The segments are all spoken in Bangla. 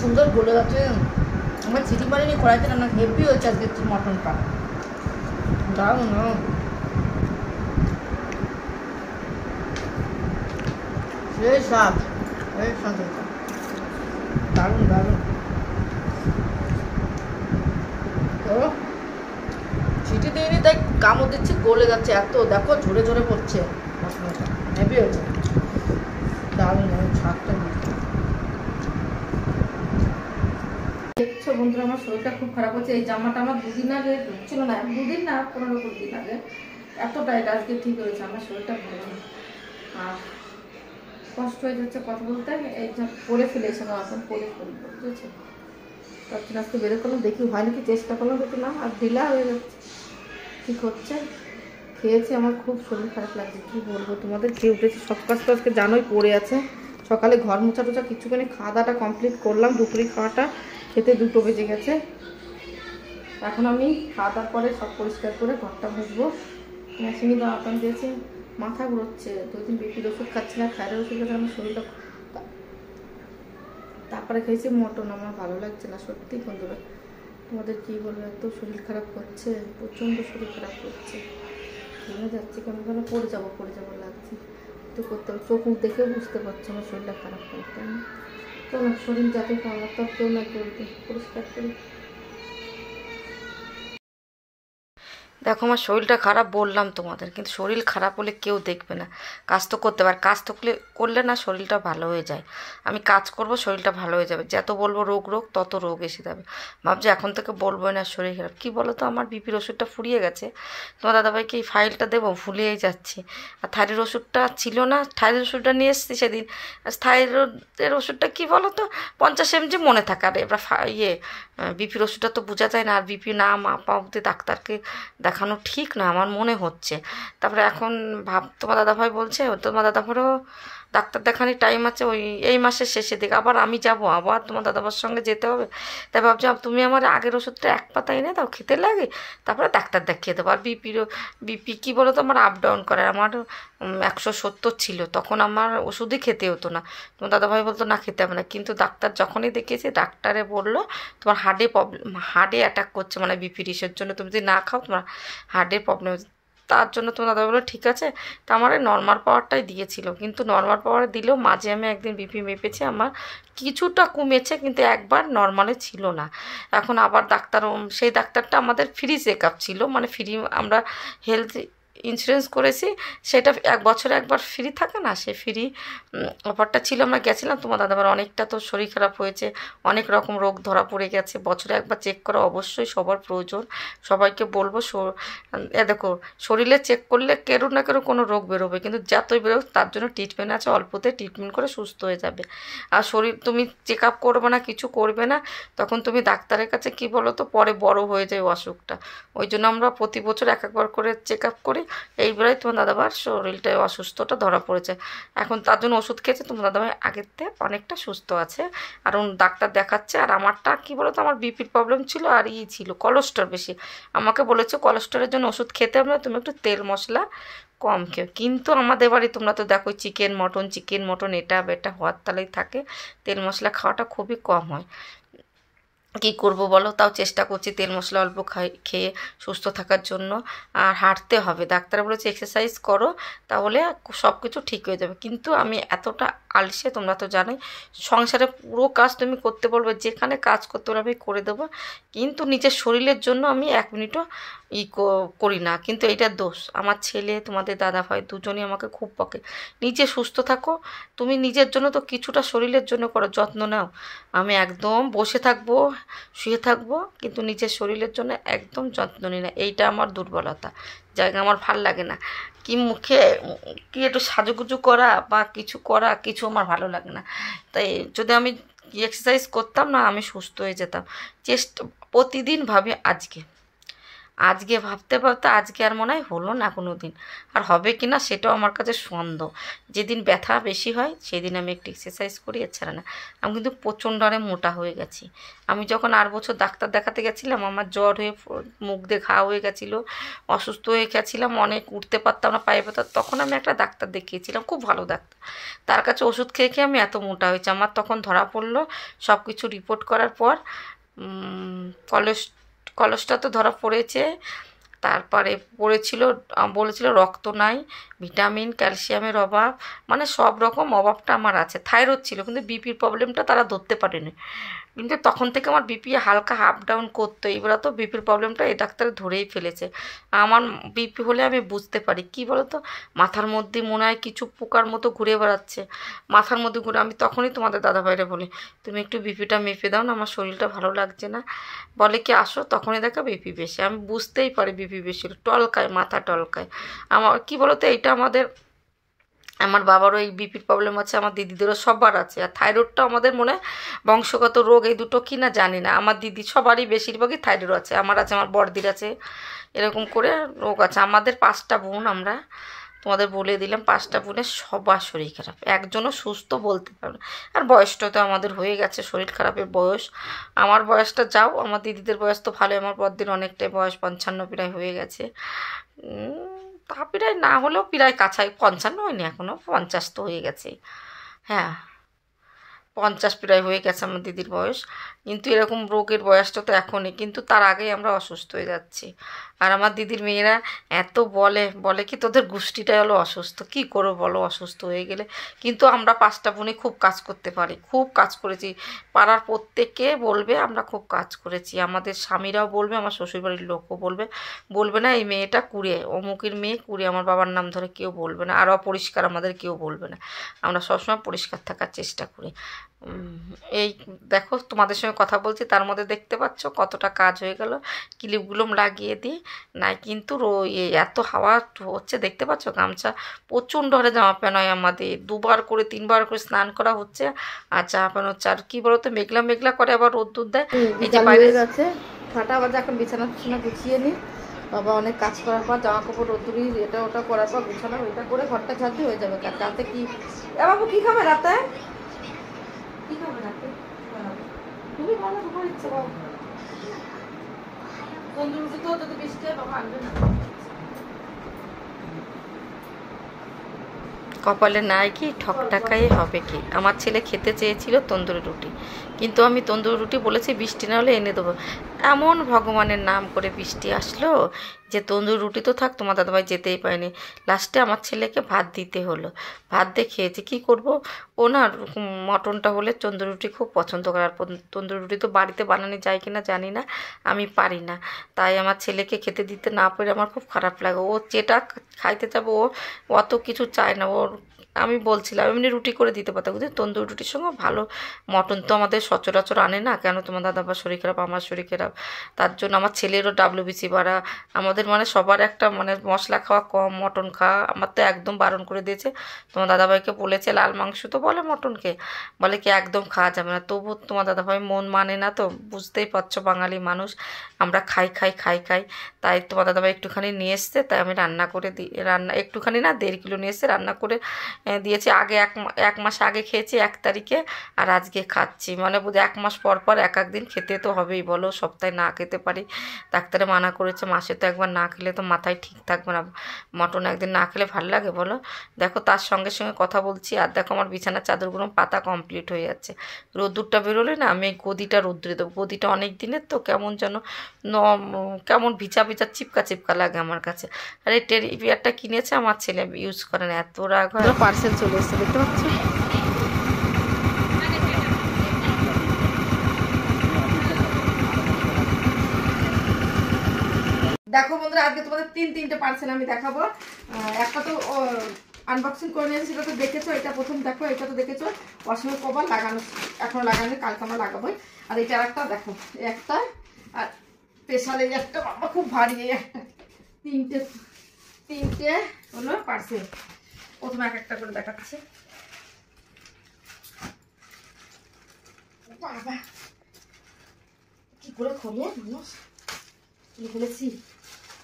সুন্দর গলে গেছে। আমার চিটি মারিনি কড়াইতে রান্না, হেভি হয়েছে আজকে মটনটা। দারুণ না, সেই স্বাদ, সেই স্বাদ হয়েছে, দারুণ দারুণ। তো চিটি দিইনি তাই কামড় দিচ্ছি, গলে যাচ্ছে এত, দেখো ঝরে ঝরে পড়ছে মশলাটা, হেভি হয়েছে, দারুণ দারুণ স্বাদটা। দেখছো বন্ধুরা, আমার শরীরটা খুব খারাপ হচ্ছে। এই জামাটা আমার দুদিন আগে ঢুকছিল না, দুদিন না 15-20 দিন আগে, এতটা এটা আজকে ঠিক হয়েছে। আমার শরীরটা ভালো না আর কষ্ট হয়ে যাচ্ছে কথা বলতে। এই পরে ফেলেছিলাম, এখন পরে ফেলবো, বুঝেছো? তার জন্য আজকে বেরো করলাম, দেখি হয় নাকি, চেষ্টা করলাম, দেখি না, আর ঢিলা হয়ে যাচ্ছে, ঠিক হচ্ছে। খেয়েছি, আমার খুব শরীর খারাপ লাগছে, কী বলবো তোমাদের। খেয়ে উঠেছি, সব কাজ তো আজকে জানোই পড়ে আছে। সকালে ঘর মোছা টোছা কিছুখানি খাওয়া দাওয়াটা কমপ্লিট করলাম, দুপুরে খাওয়াটা খেতে 2টো বেজে গেছে। এখন আমি খাওয়া দাওয়ার পরে সব পরিষ্কার করে ঘরটা মুছবো। মেশিনে দাওয়াতাম দিয়েছি, মাথা ঘুরোচ্ছে, 2 দিন বিপির ওষুধ খাচ্ছি না, থাইরয়েড ওষুধ খেতে আমার শরীরটা। তারপরে খেয়েছি মটন, আমার ভালো লাগছে না সত্যি বন্ধুরা, তোমাদের কী বলবো, এত শরীর খারাপ করছে, প্রচণ্ড শরীর খারাপ করছে, ভেঙে যাচ্ছে, কেমন যেন পড়ে যাবো লাগছে। একটু করতে হবে, চোখ মুখ দেখেও বুঝতে পারছো আমার শরীরটা খারাপ করতে। চলো, শরীর যাতে আমার তো কেউ না করতে, পরিষ্কার করি। দেখো আমার শরীরটা খারাপ বললাম তোমাদের, কিন্তু শরীর খারাপ হলে কেউ দেখবে না, কাজ তো করতে পারে, কাজ তো করলে না শরীরটা ভালো হয়ে যায়। আমি কাজ করব, শরীরটা ভালো হয়ে যাবে, যত বলবো রোগ রোগ তত রোগ এসে যাবে। ভাবছি এখন থেকে বলবো না শরীর খারাপ। কী বলো তো, আমার বিপির ওষুধটা ফুরিয়ে গেছে, তোমার দাদাভাইকে এই ফাইলটা দেবো, ভুলেই যাচ্ছি। আর থাইরয়েড ওষুধটা ছিল না, থাইরয়েড ওষুধটা নিয়ে এসেছি সেদিন। থাইরয়েডের ওষুধটা কী বলো তো, 50 mg মনে থাকে। আর এবার বিপির ওষুধটা তো বোঝা যায় না, আর বিপি না মাপা অবধি ডাক্তারকে দেখানো ঠিক না আমার মনে হচ্ছে। তারপরে এখন তোমার দাদাভাই বলছে, তোমার দাদাভাইও ডাক্তার দেখানোর টাইম আছে ওই এই মাসের শেষের দিকে, আবার আমি যাব, আবার তোমার দাদাভাইয়ের সঙ্গে যেতে হবে। তাই ভাবছি তুমি আমার আগের ওষুধটা 1 পাতা এনে দাও, খেতে লাগে, তারপরে ডাক্তার দেখিয়ে দেবো। আর বিপি কী বলো তো, আমার আপ ডাউন করে, আমার 170 ছিল, তখন আমার ওষুধই খেতে হতো না। তোমার দাদাভাই বলতো না খেতে হবে না, কিন্তু ডাক্তার যখনই দেখিয়েছে, ডাক্তারে বললো তোমার হার্টে অ্যাটাক করছে, মানে বিপি ইসের জন্য তুমি যদি না খাও তোমার হার্টের প্রবলেম। তার জন্য তোমার দাদা বললো ঠিক আছে। তা আমার নর্মাল পাওয়ারটাই দিয়েছিল, কিন্তু নর্মাল পাওয়ার দিলেও মাঝে আমি একদিন বিপি মেপেছি, আমার কিছুটা কমেছে, কিন্তু একবার নর্মালে ছিল না। এখন আবার সেই ডাক্তারটা আমাদের ফ্রি চেক আপ ছিল, মানে ফ্রি, আমরা হেলথ ইন্স্যুরেন্স করেছি, সেটা 1 বছরে একবার ফ্রি থাকে না, সে ফ্রি অফারটা ছিল, আমরা গেছিলাম। তোমার দাদাবার অনেকটা তো শরীর খারাপ হয়েছে, অনেক রকম রোগ ধরা পড়ে গেছে, বছরে একবার চেক করা অবশ্যই সবার প্রয়োজন। সবাইকে বলবো, দেখো শরীরে চেক করলে কেউ না কেউ কোনো রোগ বেরোবে, কিন্তু যতই বেরোক তার জন্য ট্রিটমেন্ট আছে, অল্পতে ট্রিটমেন্ট করে সুস্থ হয়ে যাবে। আর শরীর তুমি চেক আপ করবে না, কিছু করবে না, তখন তুমি ডাক্তারের কাছে কী বলো তো, পরে বড় হয়ে যায় অসুখটা। ওই জন্য আমরা প্রতি বছর 1-1বার করে চেক আপ করি। এইবারে তোমার দাদাভাইয়ের শরীরটা অসুস্থটা ধরা পড়েছে, এখন তার জন্য ওষুধ খেয়েছে। তোমার দাদাভাই আগের থেকে অনেকটা সুস্থ আছে, আর ডাক্তার দেখাচ্ছে। আর আমারটা কী বলো তো, আমার বিপির প্রবলেম ছিল, আর ছিল কোলেস্ট্রল বেশি। আমাকে বলেছে কোলেস্ট্রলের জন্য ওষুধ খেতে হবে না, তুমি একটু তেল মশলা কম খেও। কিন্তু আমাদের বাড়ি তোমরা তো দেখো চিকেন মটন এটা বেটা হওয়ার তালেই থাকে, তেল মশলা খাওয়াটা খুবই কম হয়। কী করবো বলো, তাও চেষ্টা করছি তেল মশলা অল্প খেয়ে সুস্থ থাকার জন্য। আর হাঁটতে হবে, ডাক্তার বলেছে এক্সারসাইজ করো, তাহলে সব কিছু ঠিক হয়ে যাবে। কিন্তু আমি এতটা আলসে, তোমরা তো জানোই, সংসারে পুরো কাজ তুমি করতে বলবে, যেখানে কাজ করতে বলবে আমি করে দেবো, কিন্তু নিজের শরীরের জন্য আমি 1 মিনিটও করি না। কিন্তু এইটা দোষ আমার ছেলে, তোমাদের দাদাভাই দুজনই আমাকে খুব বকে, নিজে সুস্থ থাকো, তুমি নিজের জন্য তো কিছুটা শরীরের জন্য করো, যত্ন নাও। আমি একদম বসে থাকবো, শুয়ে থাকবো, কিন্তু নিজের শরীরের জন্য একদম যত্ন নিই না। এইটা আমার দুর্বলতা, জায়গা আমার ভাল লাগে না। কি মুখে কি একটু সাজুগুজু করা বা কিছু করা, কিছু আমার ভালো লাগে না। তাই যদি আমি এক্সারসাইজ করতাম না, আমি সুস্থ হয়ে যেতাম। প্রতিদিন ভাবি আজকে ভাবতে ভাবতে আজকে আর মনে হয় হলো না কোনো দিন, আর হবে কি না সেটাও আমার কাছে সন্দেহ। যেদিন ব্যথা বেশি হয় সেদিন আমি একটু এক্সারসাইজ করি, এছাড়া না। আমি কিন্তু প্রচণ্ড হারে মোটা হয়ে গেছি। আমি যখন 8 বছর ডাক্তার দেখাতে গেছিলাম, আমার জ্বর হয়ে মুখ দিয়ে ঘা হয়ে গেছিলো, অসুস্থ হয়ে গেছিলাম, অনেক উঠতে পারতাম না, পায়ে ব্যথা। তখন আমি একটা ডাক্তার দেখিয়েছিলাম, খুব ভালো ডাক্তার। তার কাছে ওষুধ খেয়ে খেয়ে আমি এত মোটা হয়েছি। আমার তখন ধরা পড়লো, সব কিছু রিপোর্ট করার পর কলেস্ট্রল তো ধরা পড়েছে। তারপরে পড়েছিল, বলেছিল রক্ত নাই, ভিটামিন ক্যালসিয়ামের অভাব, মানে সব রকম অভাবটা আমার আছে। থাইরয়েড ছিল, কিন্তু বিপির প্রবলেমটা তারা ধরতে পারেনি। কিন্তু তখন থেকে আমার বিপি হালকা আপ ডাউন করতো। এবার তো বিপির প্রবলেমটা এই ডাক্তার ধরেই ফেলেছে। আমার বিপি হলে আমি বুঝতে পারি, কি বলতো, মাথার মধ্যে মনে হয় কিছু পোকার মতো ঘুরে বেড়াচ্ছে, মাথার মধ্যে ঘুরে। আমি তখনই তোমাদের দাদাভাইরে বলি, তুমি একটু বিপিটা মেপে দাও না, আমার শরীরটা ভালো লাগছে না। বলে কি আসো, তখনই দেখা বিপি বেশি। আমি বুঝতেই পারি বিপি বেশি, টলকায়, মাথা টলকায়। আমার কি বলতো, এইটা আমার বাবারও এই বিপির প্রবলেম আছে, আমার দিদিদেরও সবার আছে। আর থাইরয়েডটা আমাদের মনে হয় বংশগত রোগ, এই দুটো কি না জানি না। আমার দিদি সবারই বেশিরভাগই থাইরয়েড আছে, আমার আছে, আমার বড়দির আছে, এরকম করে রোগ আছে। আমাদের 5টা বোন, আমরা তোমাদের বলে দিলাম, 5টা বোনের সবার শরীর খারাপ, একজনও সুস্থ বলতে পারবে না। আর বয়সটা তো আমাদের হয়ে গেছে, শরীর খারাপের বয়স। আমার বয়সটা যাও, আমার দিদিদের বয়স তো ভালো, আমার বড়দির অনেকটাই বয়স, 55 প্রায় হয়ে গেছে। তা প্রায় না হলেও প্রায় কাছাই, 55 হয়নি এখনও, 50 তো হয়ে গেছে। হ্যাঁ, 50 প্রায় হয়ে গেছে আমার দিদির বয়স। কিন্তু এরকম রোগের বয়সটা তো এখনই, কিন্তু তার আগেই আমরা অসুস্থ হয়ে যাচ্ছি। আর আমার দিদির মেয়েরা এত বলে, বলে কি তোদের গোষ্ঠীটাই হলো অসুস্থ, কি করো বলো অসুস্থ হয়ে গেলে। কিন্তু আমরা 5টা বোনই খুব কাজ করতে পারি, খুব কাজ করেছি। পাড়ার প্রত্যেককে বলবে আমরা খুব কাজ করেছি, আমাদের স্বামীরাও বলবে, আমার শ্বশুরবাড়ির লোকও বলবে। বলবে না এই মেয়েটা কুড়ে, অমুকের মেয়ে কুড়ে, আমার বাবার নাম ধরে কেউ বলবে না। আর অপরিষ্কার আমাদের কেউ বলবে না, আমরা সবসময় পরিষ্কার থাকার চেষ্টা করি। এই দেখো, তোমাদের সঙ্গে কথা বলছি, তার মধ্যে দেখতে পাচ্ছ কতটা কাজ হয়ে গেল। ক্লিপগুলো লাগিয়ে দিই নাই, কিন্তু এত হাওয়া হচ্ছে, দেখতে পাচ্ছ, গামছা প্রচণ্ড হারে জামা প্যান্ট হয় আমাদের, 2বার করে 3বার করে স্নান করা হচ্ছে, আর জামা প্যান্ট হচ্ছে। আর কি বলতো, মেঘলা মেঘলা করে আবার রোদ্দুর দেয়। এই যে বাইরে গেছে 6টা বাজে, এখন বিছানা গুছিয়ে নিই। বাবা অনেক কাজ করার পর, জামা কাপড় রোদ্দুরি এটা ওটা করার পর, বিছানা ওইটা করে ঘরটা ঝাড়তে হয়ে যাবে। রাতে কি বাবু কি খাবে রাতে? কি খাবে রাতে? তুমি বলো, তোমার ইচ্ছে বাবু। তন্দুর রুটি তো যদি বৃষ্টি হয় বাবা আনবে না। কপালে নাই কি, ঠক টাকাই হবে কি। আমার ছেলে খেতে চেয়েছিল তন্দুরি রুটি, কিন্তু আমি তন্দুরি রুটি বলেছি বৃষ্টি না হলে এনে দেবো। এমন ভগবানের নাম করে বৃষ্টি আসলো যে তন্দুরি রুটি তো থাক, তোমার দাদাভাই যেতেই পারেনি। লাস্টে আমার ছেলেকে ভাত দিতে হলো, ভাত দিয়ে খেয়েছি। কী করবো, ও না মটনটা হলে তন্দুরি রুটি খুব পছন্দ করে। আর তন্দুরি রুটি তো বাড়িতে বানানো যায় কিনা জানি না, আমি পারি না। তাই আমার ছেলেকে খেতে দিতে না পেরে আমার খুব খারাপ লাগে। ও যেটা খাইতে যাবো, ও অত কিছু চায় না। ওর আমি বলছিলাম এমনি রুটি করে দিতে পারতাম, কিন্তু তন্দুরি রুটির সঙ্গে ভালো, মটন তো আমাদের সচরাচর আনে না। কেন, তোমার দাদাবার শরীর খারাপ, আমার শরীর খারাপ, তার জন্য আমার ছেলেরও WBC বাড়া। আমাদের মানে সবার একটা মানে মশলা খাওয়া কম, মটন খাওয়া আমার তো একদম বারণ করে দিয়েছে। তোমার দাদাভাইকে বলেছে লাল মাংস তো বলে মটনকে, বলে কি একদম খাওয়া যাবে না। তবু তোমার দাদাভাই মন মানে না, তো বুঝতেই পারছো বাঙালি মানুষ, আমরা খাই খাই খাই খাই। তাই তোমার দাদাভাই একটুখানি নিয়ে এসছে, তাই আমি রান্না করে দিই। রান্না একটুখানি না, 1.5 কিলো নিয়ে এসছে, রান্না করে দিয়েছি। আগে 1 মাস আগে খেয়েছি 1 তারিখে, আর আজকে খাচ্ছি। মানে বুঝে 1 মাস পর পর এক দিন খেতে তো হবেই, বলো, সপ্তাহে না খেতে পারি। ডাক্তারে মানা করেছে, মাসে তো একবার না খেলে তো মাথায় ঠিক থাকবে না। মটন একদিন না খেলে ভালো লাগে বলো। দেখো তার সঙ্গে সঙ্গে কথা বলছি, আর দেখো আমার বিছানার চাদরগুলো পাতা কমপ্লিট হয়ে যাচ্ছে। রোদ্দুরটা বেরোলে না আমি গদিটা রোদ্দুরে দেবো। গদিটা অনেক দিনের তো, কেমন যেন কেমন ভিজা ভিজা চিপকা চিপকা লাগে আমার কাছে। আর এই টেডি বিয়ারটা কিনেছে আমার ছেলে, ইউজ করে না, এত রাগ হয়। পার্সেল চলে এসছে, দেখতে পাচ্ছ। দেখো বন্ধুরা, আজকে তোমাদের 3টে পার্সেল আমি দেখাবো। একটা তো আনবক্সিং করে নিয়েছি, সেটা তো দেখেছো। এটা প্রথম দেখো, এটা তো দেখেছো, ওয়াশিং কভার লাগানো, এখনো লাগানো, কালকে আমরা লাগাবোই। আর এটা একটা দেখো, একটা, আর স্পেশাল এই একটা, বাবা খুব ভারী, এই একটা, তিনটে হলো পার্সেল। প্রথমে এক একটা করে দেখাচ্ছি। বাবা কি করে খোলে মানুষ, খুলেছি।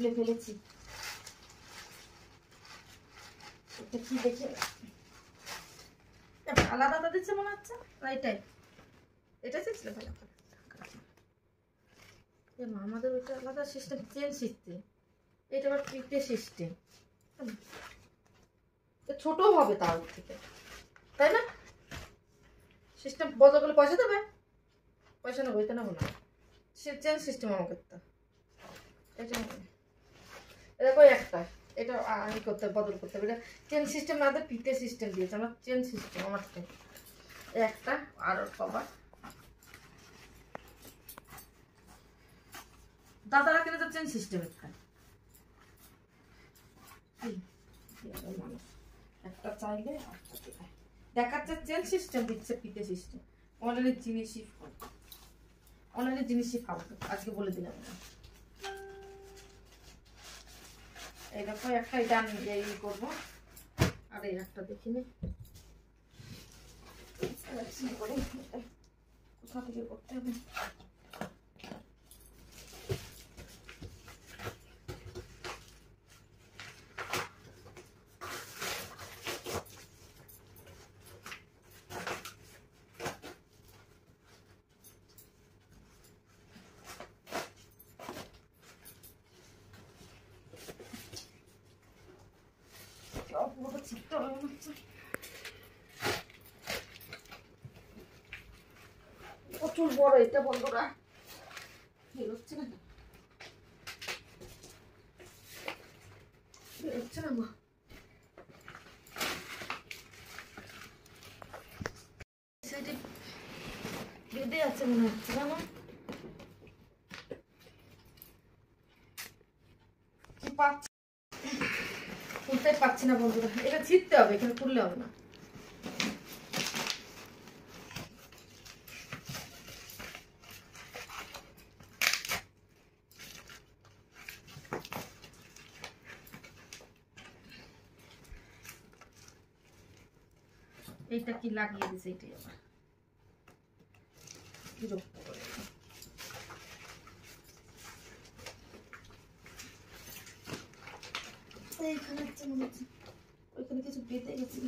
খুলে ফেলেছি। এটা কি দেখে আলাদা দিচ্ছে মনে হচ্ছে না? এটাই চেয়েছিল ভালো করে। আমাদের ওইটা আলাদা সিস্টেম, চেন সিস্টেম, এটা আবার পিঠে সিস্টেম। ছোট হবে তার থেকে, তাই না? সিস্টেম বদল করলে পয়সা দেবে, পয়সা নেবো, এটা নেবো না। সে চেন সিস্টেম আমাকে তো এটা দেখো একটা, এটা আমি করতে বদল করতে হবে। এটা চেন সিস্টেম না দিয়ে পিঠে সিস্টেম দিয়েছে, আমার চেন সিস্টেম আমার একটা। আর কবার দাদারা কিনে তো চেন সিস্টেম মানুষ একটা চাইলে দেখাচ্ছে চেন সিস্টেম দিচ্ছে, পিঠে সিস্টেম। অনলাইনের জিনিসই অনলাইনের জিনিসই ফালতু, আজকে বলে দিলাম না। এইরকম একটা এটা আমি ই করবো। আর এই একটা দেখিনি কোথা থেকে করতে হবে। প্রচুর বড় এটা, বন্ধুরা বেরোচ্ছে না, বেরোচ্ছে না গো। বেঁধে আছে মনে হচ্ছে, জানো খুলতে পারছি না বন্ধুরা। এটা ছিটতে হবে, এখানে খুললে হবে না। এইটা কি লাগিয়ে দিছে, এটাই আবার বিরক্ত করে। এইখানে হচ্ছে মনে হচ্ছে ওইখানে কিছু বেঁধে গেছে।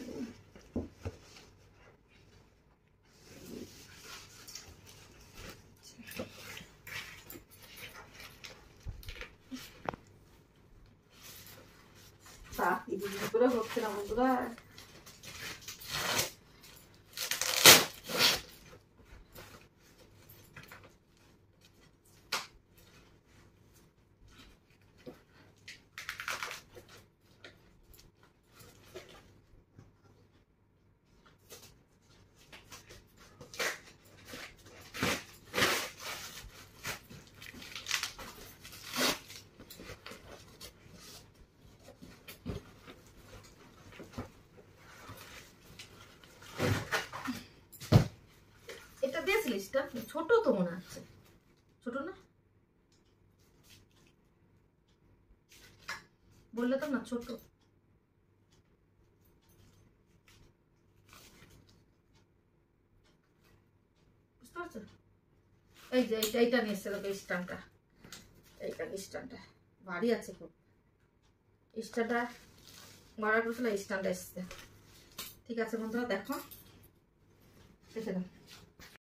হচ্ছে না বন্ধুরা। ছোট তো মনে হচ্ছে, ছোট না? বললে তো না ছোট। বুঝতে পারছো? এই যে এইটা নিয়ে এসছে দেখো, স্ট্যান্ডটা, এইটা স্ট্যান্ডটা ভারী আছে খুব। স্ট্যান্ডটা ভাড়া করেছিল, স্ট্যান্ডটা এসছে। ঠিক আছে বন্ধুরা, দেখো দেখে নাও।